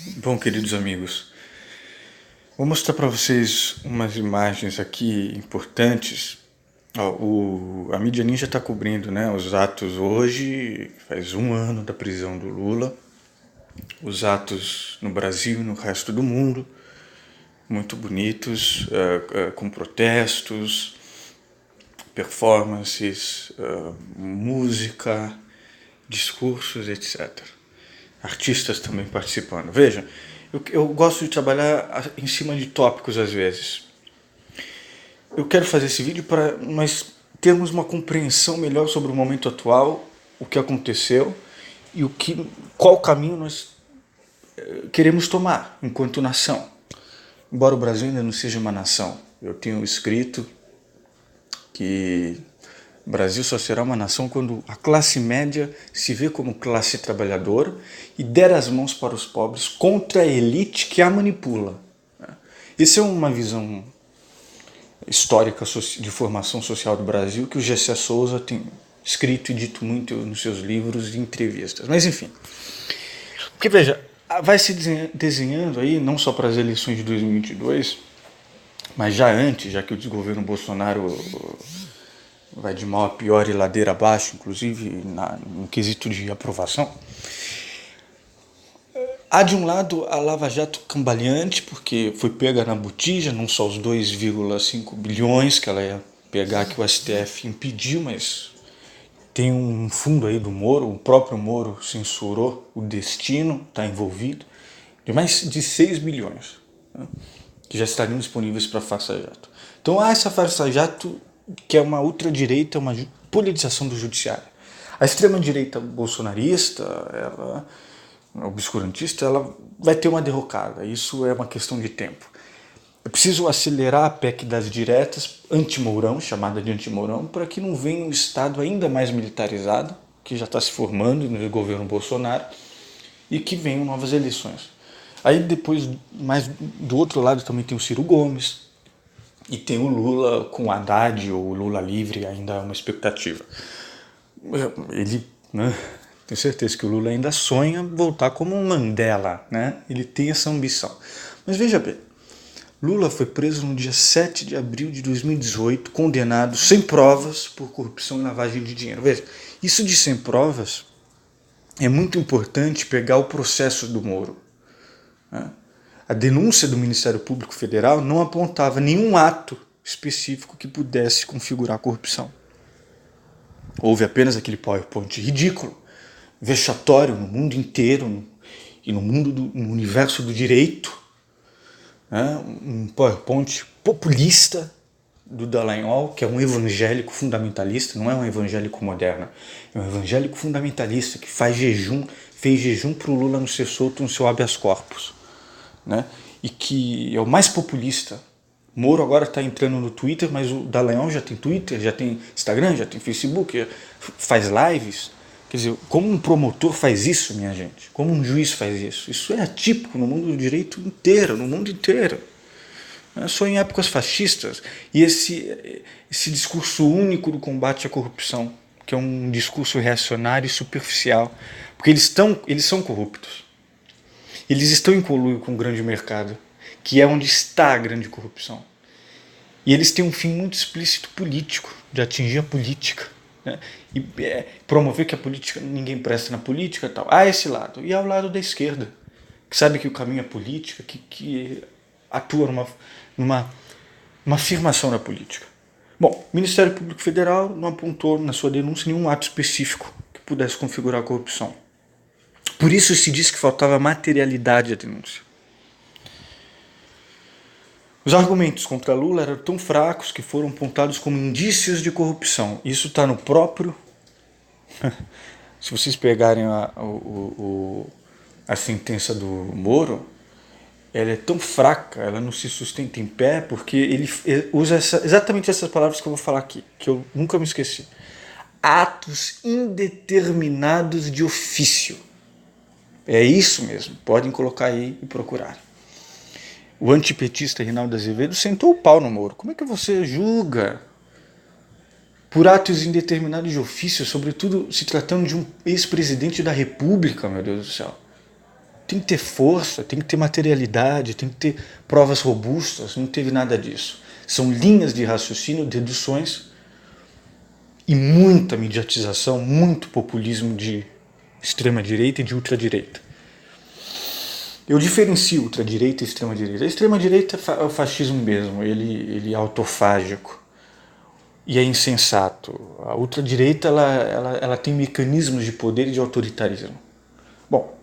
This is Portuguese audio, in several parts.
Bom, queridos amigos, vou mostrar para vocês umas imagens aqui importantes. A mídia ninja está cobrindo, né, os atos hoje, faz um ano da prisão do Lula, os atos no Brasil e no resto do mundo, muito bonitos, com protestos, performances, música, discursos, etc. Artistas também participando. Veja, eu gosto de trabalhar em cima de tópicos às vezes. Eu quero fazer esse vídeo para nós termos uma compreensão melhor sobre o momento atual, o que aconteceu e qual caminho nós queremos tomar enquanto nação. Embora o Brasil ainda não seja uma nação, eu tenho escrito que o Brasil só será uma nação quando a classe média se vê como classe trabalhadora e der as mãos para os pobres contra a elite que a manipula. Essa é uma visão histórica de formação social do Brasil que o Gessé Souza tem escrito e dito muito nos seus livros e entrevistas. Mas enfim, porque veja, vai se desenhando aí, não só para as eleições de 2022, mas já antes, já que o desgoverno Bolsonaro vai de mal a pior e ladeira abaixo, inclusive no quesito de aprovação. Há de um lado a Lava Jato cambaleante, porque foi pega na botija, não só os 2,5 bilhões que ela ia pegar, que o STF impediu, mas tem um fundo aí do Moro, o próprio Moro censurou o destino, está envolvido, de mais de 6 bilhões, né, que já estariam disponíveis para a Força Jato. Então há essa Força Jato que é uma ultradireita, uma politização do judiciário. A extrema-direita bolsonarista, ela, obscurantista, ela vai ter uma derrocada. Isso é uma questão de tempo. É preciso acelerar a PEC das diretas, anti-Mourão, chamada de anti-Mourão, para que não venha um Estado ainda mais militarizado, que já está se formando no governo Bolsonaro, e que venham novas eleições. Aí depois, mais do outro lado, também tem o Ciro Gomes, e tem o Lula com o Haddad, ou o Lula livre, ainda é uma expectativa. Ele, né, tenho certeza que o Lula ainda sonha voltar como um Mandela, né? Ele tem essa ambição. Mas veja bem, Lula foi preso no dia 7 de abril de 2018, condenado sem provas por corrupção e lavagem de dinheiro. Veja, isso de sem provas é muito importante pegar o processo do Moro, né? A denúncia do Ministério Público Federal não apontava nenhum ato específico que pudesse configurar corrupção. Houve apenas aquele PowerPoint ridículo, vexatório no mundo inteiro e no universo do direito, né? Um PowerPoint populista do Dallagnol, que é um evangélico fundamentalista, não é um evangélico moderno, é um evangélico fundamentalista que fez jejum para o Lula não ser solto no seu habeas corpus, né? E que é o mais populista. Moro agora está entrando no Twitter, mas o Dallagnol já tem Twitter, já tem Instagram, já tem Facebook, faz lives. Quer dizer, como um promotor faz isso, minha gente? Como um juiz faz isso? Isso é atípico no mundo do direito inteiro, no mundo inteiro. Não é só em épocas fascistas. E esse discurso único do combate à corrupção, que é um discurso reacionário e superficial, porque eles são corruptos. Eles estão em conluio com o grande mercado, que é onde está a grande corrupção. E eles têm um fim muito explícito político, de atingir a política, né? E promover que a política, ninguém presta na política e tal. Há esse lado. E há o lado da esquerda, que sabe que o caminho é política, que atua numa afirmação da política. Bom, o Ministério Público Federal não apontou na sua denúncia nenhum ato específico que pudesse configurar a corrupção. Por isso se diz que faltava materialidade à denúncia. Os argumentos contra Lula eram tão fracos que foram apontados como indícios de corrupção. Isso está no próprio... Se vocês pegarem a sentença do Moro, ela é tão fraca, ela não se sustenta em pé, porque ele usa exatamente essas palavras que eu vou falar aqui, que eu nunca me esqueci. Atos indeterminados de ofício. É isso mesmo, podem colocar aí e procurar. O antipetista Reinaldo Azevedo sentou o pau no Moro. Como é que você julga por atos indeterminados de ofício, sobretudo se tratando de um ex-presidente da República, meu Deus do céu? tem que ter força, tem que ter materialidade, tem que ter provas robustas, não teve nada disso. São linhas de raciocínio, deduções e muita mediatização, muito populismo de extrema-direita e de ultradireita. Eu diferencio ultradireita e extrema-direita. A extrema-direita é o fascismo mesmo, ele é autofágico e é insensato. A ultradireita ela tem mecanismos de poder e de autoritarismo. Bom,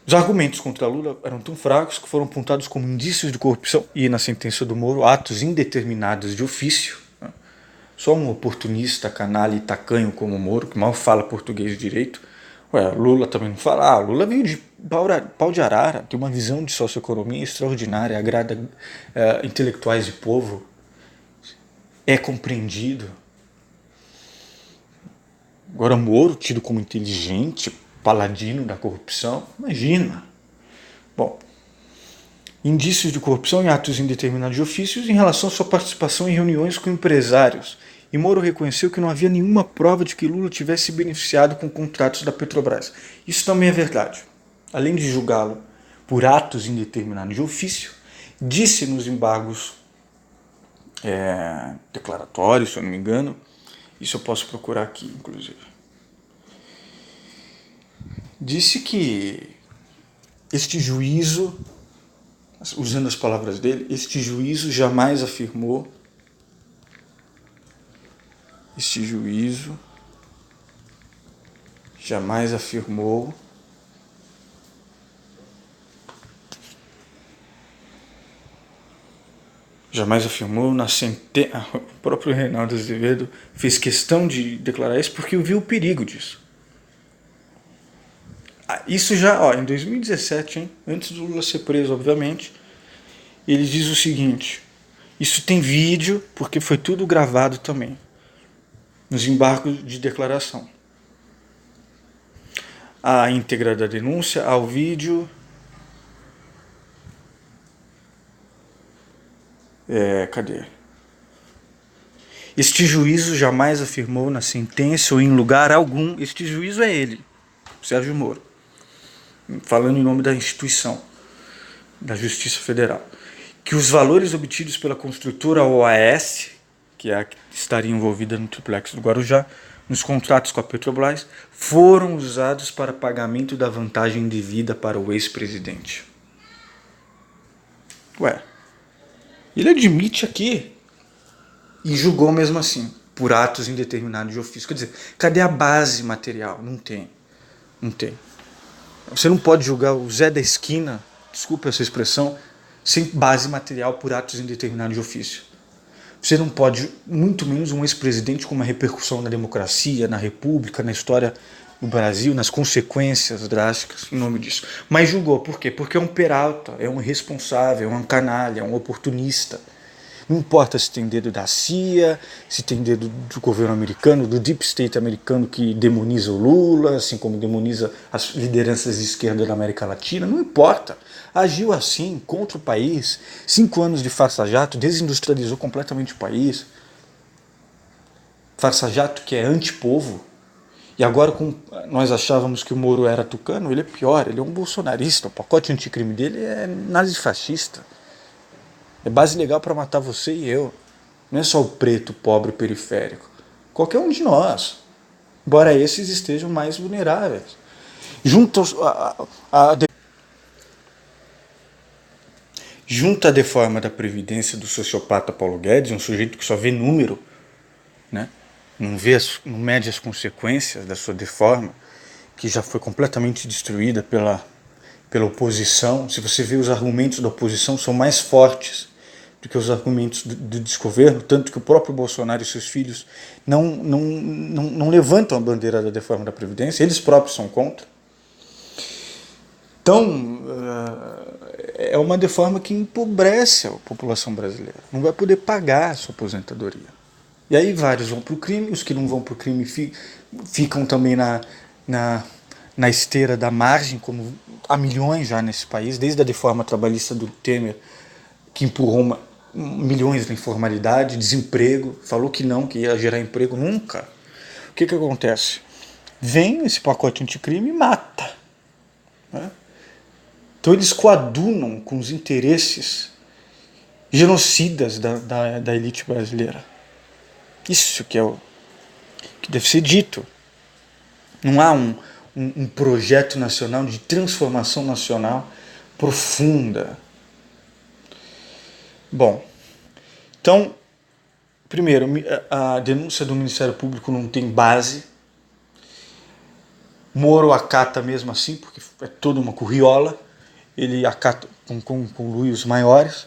os argumentos contra Lula eram tão fracos que foram apontados como indícios de corrupção e, na sentença do Moro, atos indeterminados de ofício. Só um oportunista, canalha e tacanho como o Moro, que mal fala português direito. Ué, Lula também não fala. Lula veio de pau de arara, tem uma visão de socioeconomia extraordinária, agrada intelectuais de povo, é compreendido. Agora Moro, tido como inteligente, paladino da corrupção, imagina. Bom, indícios de corrupção em atos indeterminados de ofícios em relação à sua participação em reuniões com empresários. E Moro reconheceu que não havia nenhuma prova de que Lula tivesse beneficiado com contratos da Petrobras. Isso também é verdade. Além de julgá-lo por atos indeterminados de ofício, disse nos embargos declaratórios, se eu não me engano, isso eu posso procurar aqui, inclusive, disse que este juízo, usando as palavras dele, este juízo jamais afirmou na sentença. O próprio Reinaldo Azevedo fez questão de declarar isso porque viu o perigo disso. Isso já, em 2017, hein, antes do Lula ser preso, obviamente, ele diz o seguinte: isso tem vídeo, porque foi tudo gravado também, nos embargos de declaração. A íntegra da denúncia, ao vídeo. Cadê? Este juízo jamais afirmou na sentença ou em lugar algum. Este juízo é ele, Sérgio Moro, falando em nome da instituição, da Justiça Federal, que os valores obtidos pela construtora OAS, que é a que estaria envolvida no triplex do Guarujá, nos contratos com a Petrobras, foram usados para pagamento da vantagem devida para o ex-presidente. Ele admite aqui e julgou mesmo assim, por atos indeterminados de ofício. Quer dizer, cadê a base material? Não tem. Você não pode julgar o Zé da esquina, desculpa essa expressão, sem base material por atos indeterminados de ofício. Você não pode, muito menos um ex-presidente com uma repercussão na democracia, na república, na história do Brasil, nas consequências drásticas em nome disso. Mas julgou, por quê? Porque é um peralta, é um irresponsável, é um canalha, é um oportunista. Não importa se tem dedo da CIA, se tem dedo do governo americano, do deep state americano que demoniza o Lula, assim como demoniza as lideranças de esquerda da América Latina, não importa. Agiu assim contra o país, 5 anos de farsa-jato, desindustrializou completamente o país. Farsa-jato que é antipovo. E agora nós achávamos que o Moro era tucano, ele é pior, ele é um bolsonarista, o pacote anticrime dele é nazifascista. É base legal para matar você e eu. Não é só o preto, pobre, periférico. Qualquer um de nós. Embora esses estejam mais vulneráveis. Junto à deforma da previdência do sociopata Paulo Guedes, um sujeito que só vê número, né? Não mede as consequências da sua deforma, que já foi completamente destruída pela oposição. Se você vê os argumentos da oposição, são mais fortes do que os argumentos do desgoverno, tanto que o próprio Bolsonaro e seus filhos não levantam a bandeira da reforma da Previdência, eles próprios são contra. Então, é uma reforma que empobrece a população brasileira, não vai poder pagar a sua aposentadoria. E aí vários vão para o crime, os que não vão para o crime ficam também na esteira da margem, como há milhões já nesse país, desde a reforma trabalhista do Temer, que empurrou milhões na informalidade, desemprego, falou que ia gerar emprego, nunca. O que acontece? Vem esse pacote anticrime e mata. né? Então eles coadunam com os interesses genocidas da elite brasileira. Isso que é o que deve ser dito. Não há um projeto nacional de transformação nacional profunda. Bom, então, primeiro, a denúncia do Ministério Público não tem base. Moro acata mesmo assim, porque é toda uma curriola. Ele acata com Luiz maiores.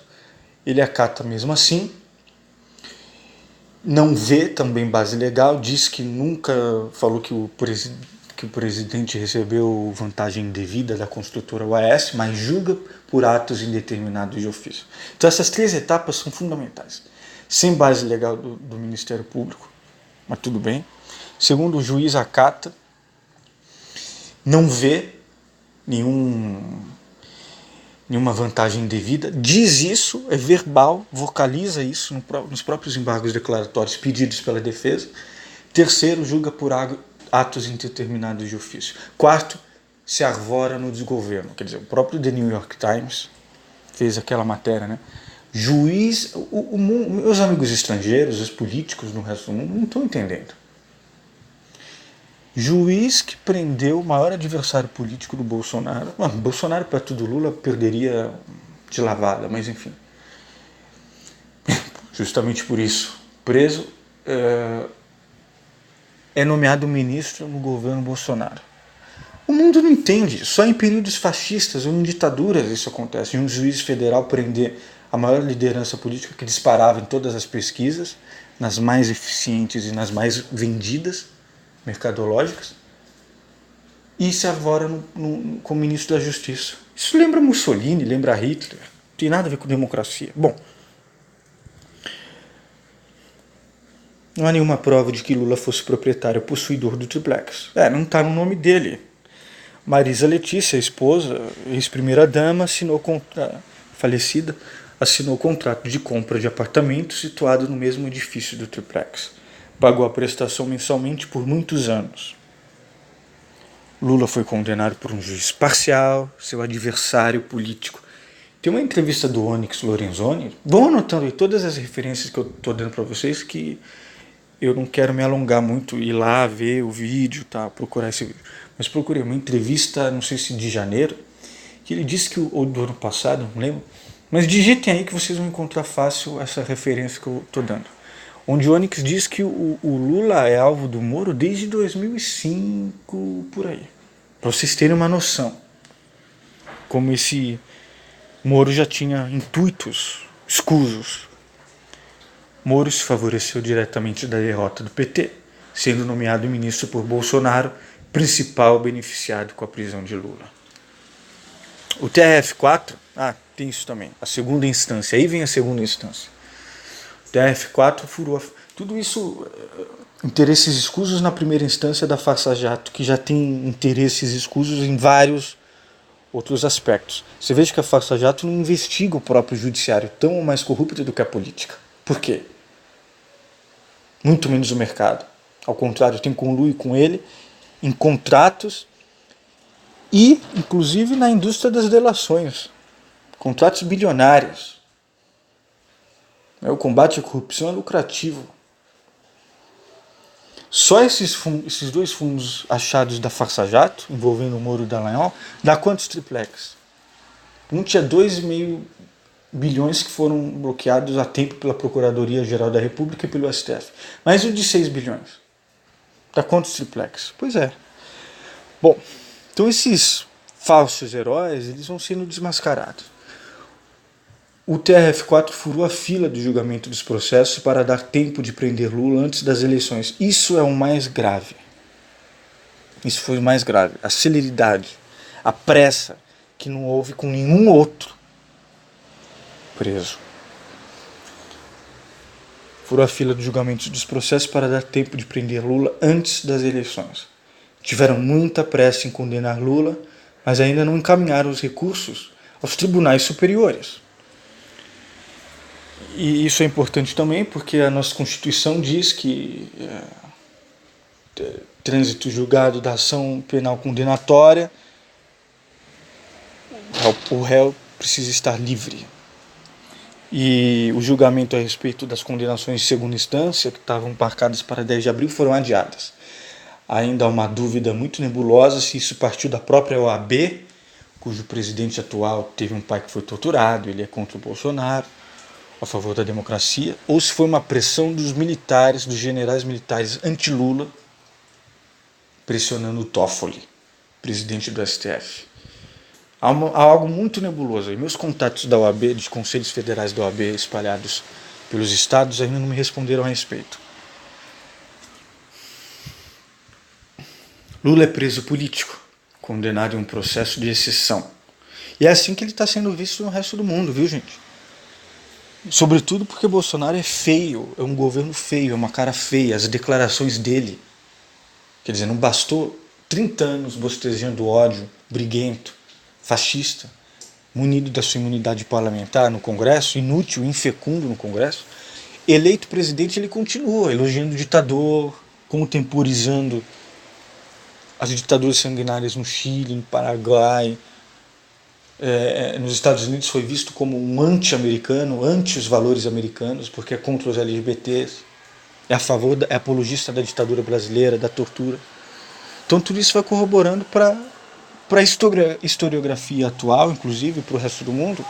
Ele acata mesmo assim. Não vê também base legal. Diz que nunca falou que o presidente recebeu vantagem indevida da construtora UAS, mas julga por atos indeterminados de ofício. Então essas três etapas são fundamentais. Sem base legal do Ministério Público, mas tudo bem. Segundo, o juiz acata, não vê nenhuma vantagem indevida, diz isso, é verbal, vocaliza isso nos próprios embargos declaratórios pedidos pela defesa. Terceiro, julga por atos indeterminados de ofício. Quarto, se arvora no desgoverno. Quer dizer, o próprio The New York Times fez aquela matéria, né? Juiz, meus amigos estrangeiros, os políticos no resto do mundo não estão entendendo. Juiz que prendeu o maior adversário político do Bolsonaro. Bolsonaro perto do Lula perderia de lavada, mas enfim. Justamente por isso, preso, é nomeado ministro no governo Bolsonaro. O mundo não entende. Só em períodos fascistas ou em ditaduras isso acontece. Um juiz federal prender a maior liderança política que disparava em todas as pesquisas, nas mais eficientes e nas mais vendidas, mercadológicas, e se arvora como ministro da Justiça. Isso lembra Mussolini, lembra Hitler. Não tem nada a ver com democracia. Bom, não há nenhuma prova de que Lula fosse proprietário ou possuidor do triplex. Não está no nome dele. Marisa Letícia, esposa, ex-primeira-dama, falecida, assinou o contrato de compra de apartamento situado no mesmo edifício do triplex. Pagou a prestação mensalmente por muitos anos. Lula foi condenado por um juiz parcial, seu adversário político. Tem uma entrevista do Onyx Lorenzoni. Vão anotando aí todas as referências que eu estou dando para vocês, que eu não quero me alongar muito, ir lá ver o vídeo, tá? Procurar esse vídeo. Mas procurei uma entrevista, não sei se de janeiro, que ele disse que, ou do ano passado, não lembro, mas digitem aí que vocês vão encontrar fácil essa referência que eu estou dando. Onde o Onyx diz que o Lula é alvo do Moro desde 2005, por aí. Para vocês terem uma noção. Como esse Moro já tinha intuitos escusos. Moro se favoreceu diretamente da derrota do PT, sendo nomeado ministro por Bolsonaro, principal beneficiado com a prisão de Lula. O TRF4, tem isso também, a segunda instância, aí vem a segunda instância. O TRF4 furou tudo isso, interesses escusos na primeira instância da Farsa Jato, que já tem interesses escusos em vários outros aspectos. Você veja que a Farsa Jato não investiga o próprio judiciário, tão mais corrupto do que a política. Por quê? Muito menos o mercado. Ao contrário, tem conluio com ele em contratos e, inclusive, na indústria das delações. Contratos bilionários. O combate à corrupção é lucrativo. Só esses dois fundos achados da Farsa Jato, envolvendo o Moro e Dallagnol, dá quantos triplex? Um tinha 2,5 bilhões que foram bloqueados a tempo pela Procuradoria-Geral da República e pelo STF. Mas o de 6 bilhões? Dá quantos triplex? Pois é. Bom, então esses falsos heróis, eles vão sendo desmascarados. O TRF4 furou a fila do julgamento dos processos para dar tempo de prender Lula antes das eleições. Isso é o mais grave. Isso foi o mais grave. A celeridade, a pressa que não houve com nenhum outro preso. Furou a fila dos julgamentos dos processos para dar tempo de prender Lula antes das eleições. Tiveram muita pressa em condenar Lula, mas ainda não encaminharam os recursos aos tribunais superiores. E isso é importante também porque a nossa Constituição diz que trânsito julgado da ação penal condenatória O réu precisa estar livre. E o julgamento a respeito das condenações de segunda instância, que estavam marcadas para 10 de abril, foram adiadas. Ainda há uma dúvida muito nebulosa se isso partiu da própria OAB, cujo presidente atual teve um pai que foi torturado, ele é contra o Bolsonaro, a favor da democracia, ou se foi uma pressão dos militares, dos generais militares anti-Lula, pressionando o Toffoli, presidente do STF. Há algo muito nebuloso. E meus contatos da OAB, dos conselhos federais da OAB espalhados pelos estados, ainda não me responderam a respeito. Lula é preso político, condenado em um processo de exceção. E é assim que ele está sendo visto no resto do mundo, viu, gente? Sobretudo porque Bolsonaro é feio, é um governo feio, é uma cara feia, as declarações dele. Quer dizer, não bastou 30 anos bostejando ódio, briguento, fascista, munido da sua imunidade parlamentar no Congresso, inútil, infecundo no Congresso. Eleito presidente, ele continua elogiando o ditador, contemporizando as ditaduras sanguinárias no Chile, no Paraguai. Nos Estados Unidos foi visto como um anti-americano, anti os valores americanos, porque é contra os LGBTs, é apologista da ditadura brasileira, da tortura. Então tudo isso vai corroborando para a historiografia atual, inclusive para o resto do mundo,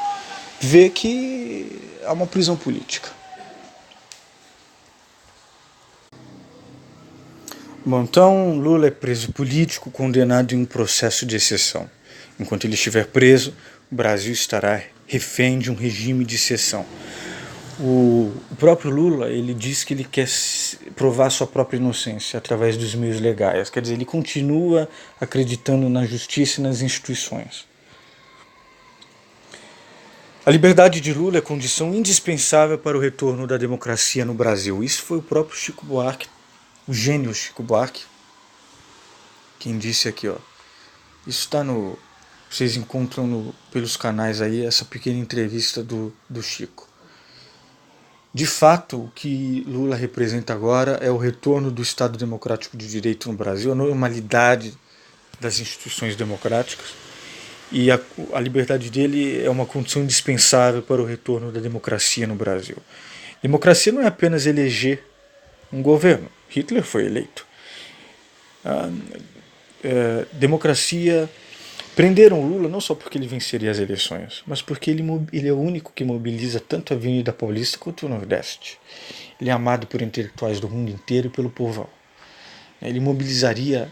ver que há uma prisão política. Bom, então Lula é preso político, condenado em um processo de exceção. Enquanto ele estiver preso, o Brasil estará refém de um regime de exceção. O próprio Lula, ele diz que ele quer provar sua própria inocência através dos meios legais. Quer dizer, ele continua acreditando na justiça e nas instituições. A liberdade de Lula é condição indispensável para o retorno da democracia no Brasil. Isso foi o próprio Chico Buarque, o gênio Chico Buarque, quem disse aqui, ó. Isso está no... Vocês encontram pelos canais aí essa pequena entrevista do Chico. De fato, o que Lula representa agora é o retorno do Estado Democrático de Direito no Brasil, a normalidade das instituições democráticas, e a liberdade dele é uma condição indispensável para o retorno da democracia no Brasil. Democracia não é apenas eleger um governo. Hitler foi eleito. Democracia... Prenderam Lula não só porque ele venceria as eleições, mas porque ele é o único que mobiliza tanto a Avenida Paulista quanto o Nordeste. Ele é amado por intelectuais do mundo inteiro e pelo povão. Ele mobilizaria...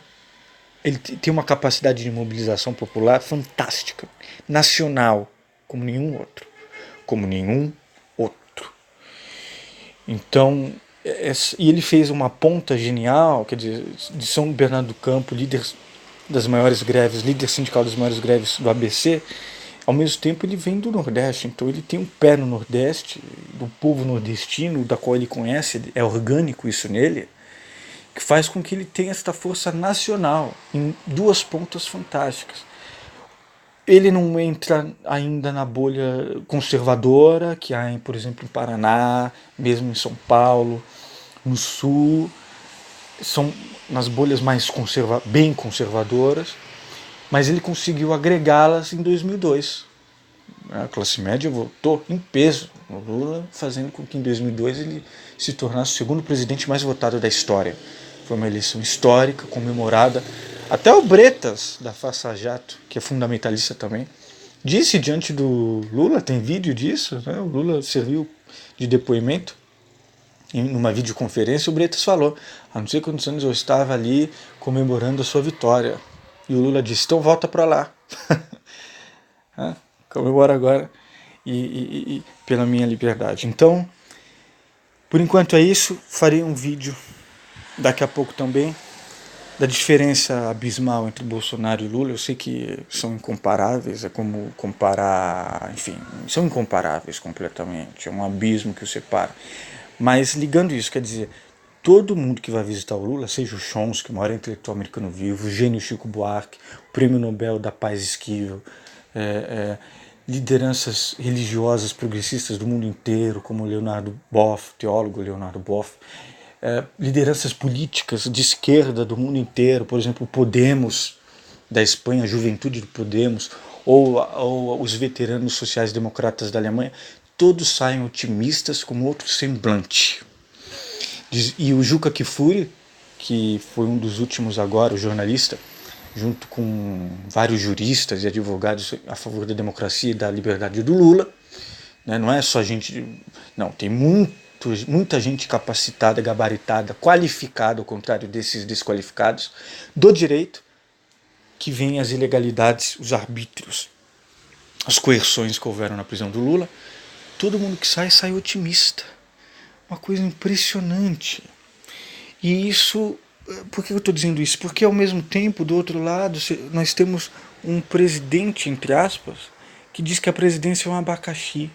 Ele tem uma capacidade de mobilização popular fantástica, nacional, como nenhum outro. Como nenhum outro. Então, e ele fez uma ponta genial, quer dizer, de São Bernardo do Campo, líder das maiores greves, líder sindical das maiores greves do ABC, ao mesmo tempo ele vem do Nordeste, então ele tem um pé no Nordeste, do povo nordestino, da qual ele conhece, é orgânico isso nele, que faz com que ele tenha esta força nacional, em duas pontas fantásticas. Ele não entra ainda na bolha conservadora, que há, por exemplo, em Paraná, mesmo em São Paulo, no Sul, são nas bolhas mais bem conservadoras, mas ele conseguiu agregá-las em 2002. A classe média votou em peso no Lula, fazendo com que em 2002 ele se tornasse o segundo presidente mais votado da história. Foi uma eleição histórica, comemorada. Até o Bretas, da Faça Jato, que é fundamentalista também, disse diante do Lula, tem vídeo disso, né? O Lula serviu de depoimento em uma videoconferência. O Bretas falou, há não sei quantos anos eu estava ali comemorando a sua vitória. E o Lula disse, então volta para lá. Comemora agora e pela minha liberdade. Então, por enquanto é isso. Farei um vídeo daqui a pouco também da diferença abismal entre Bolsonaro e Lula. Eu sei que são incomparáveis, é como comparar, enfim, são incomparáveis completamente, é um abismo que os separa. Mas ligando isso, quer dizer, todo mundo que vai visitar o Lula, seja o Chomsky, o maior intelectual americano vivo, o gênio Chico Buarque, o prêmio Nobel da Paz Esquivel, lideranças religiosas progressistas do mundo inteiro, como Leonardo Boff, teólogo Leonardo Boff, lideranças políticas de esquerda do mundo inteiro, por exemplo, o Podemos da Espanha, a Juventude do Podemos, ou os veteranos sociais-democratas da Alemanha, todos saem otimistas com outro semblante. E o Juca Kfouri, que foi um dos últimos agora, o jornalista, junto com vários juristas e advogados a favor da democracia e da liberdade do Lula, né? Não é só gente... Não, tem muita gente capacitada, gabaritada, qualificada, ao contrário desses desqualificados, do direito, que vem as ilegalidades, os arbítrios, as coerções que houveram na prisão do Lula. Todo mundo que sai otimista. Uma coisa impressionante. E isso... Por que eu estou dizendo isso? Porque ao mesmo tempo, do outro lado, nós temos um presidente, entre aspas, que diz que a presidência é um abacaxi.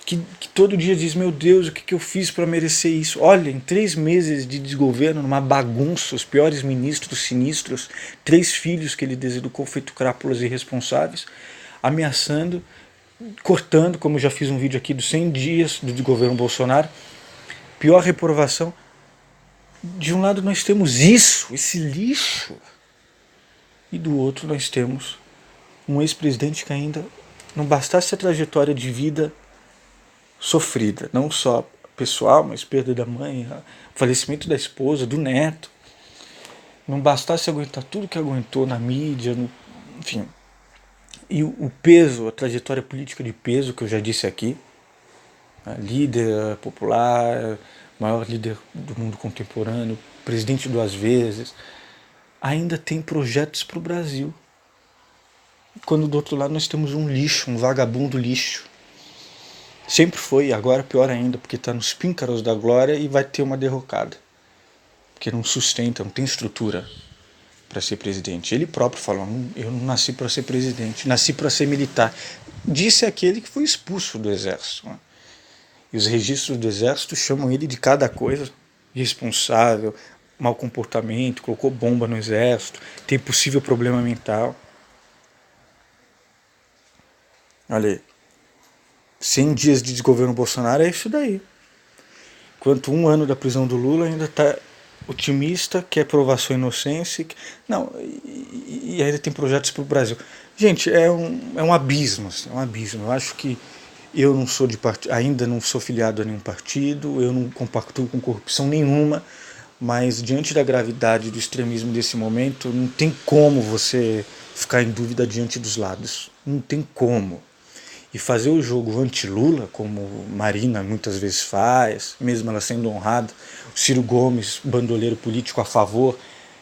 Que todo dia diz, meu Deus, o que eu fiz para merecer isso? Olha, em 3 meses de desgoverno, numa bagunça, os piores ministros sinistros, 3 filhos que ele deseducou feito crápulas irresponsáveis, ameaçando, cortando, como eu já fiz um vídeo aqui dos 100 dias do governo Bolsonaro, pior reprovação. De um lado nós temos isso, esse lixo, e do outro nós temos um ex-presidente que ainda não bastasse a trajetória de vida sofrida, não só pessoal, mas perda da mãe, falecimento da esposa, do neto, não bastasse aguentar tudo que aguentou na mídia, enfim, e o peso, a trajetória política de peso que eu já disse aqui, líder popular, maior líder do mundo contemporâneo, presidente 2 vezes, ainda tem projetos para o Brasil. Quando do outro lado nós temos um lixo, um vagabundo lixo. Sempre foi, agora pior ainda, porque está nos píncaros da glória e vai ter uma derrocada. Porque não sustenta, não tem estrutura para ser presidente. Ele próprio falou, eu não nasci para ser presidente, nasci para ser militar. Disse aquele que foi expulso do exército. E os registros do exército chamam ele de cada coisa, irresponsável, mau comportamento, colocou bomba no exército, tem possível problema mental. Olha aí, 100 dias de desgoverno Bolsonaro é isso daí. Enquanto 1 ano da prisão do Lula ainda está otimista, quer provar sua inocência. Não, e ainda tem projetos para o Brasil. Gente, é um abismo, assim, é um abismo. Eu acho que eu não sou de partido, ainda não sou filiado a nenhum partido, eu não compactuo com corrupção nenhuma, mas diante da gravidade do extremismo desse momento, não tem como você ficar em dúvida diante dos lados. Não tem como. E fazer o jogo anti-Lula, como Marina muitas vezes faz, mesmo ela sendo honrada, o Ciro Gomes, bandoleiro político a favor,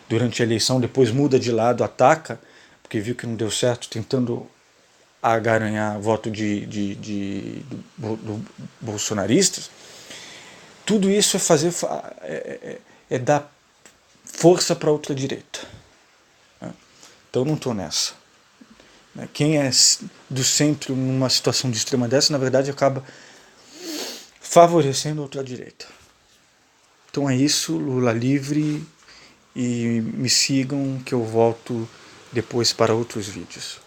durante a eleição, depois muda de lado, ataca, porque viu que não deu certo, tentando agaranhar voto do bolsonaristas. Tudo isso é fazer, é dar força para a ultradireita. Então não estou nessa. Quem é do centro numa situação de extrema dessa, na verdade, acaba favorecendo a ultradireita. Então é isso, Lula livre, e me sigam que eu volto depois para outros vídeos.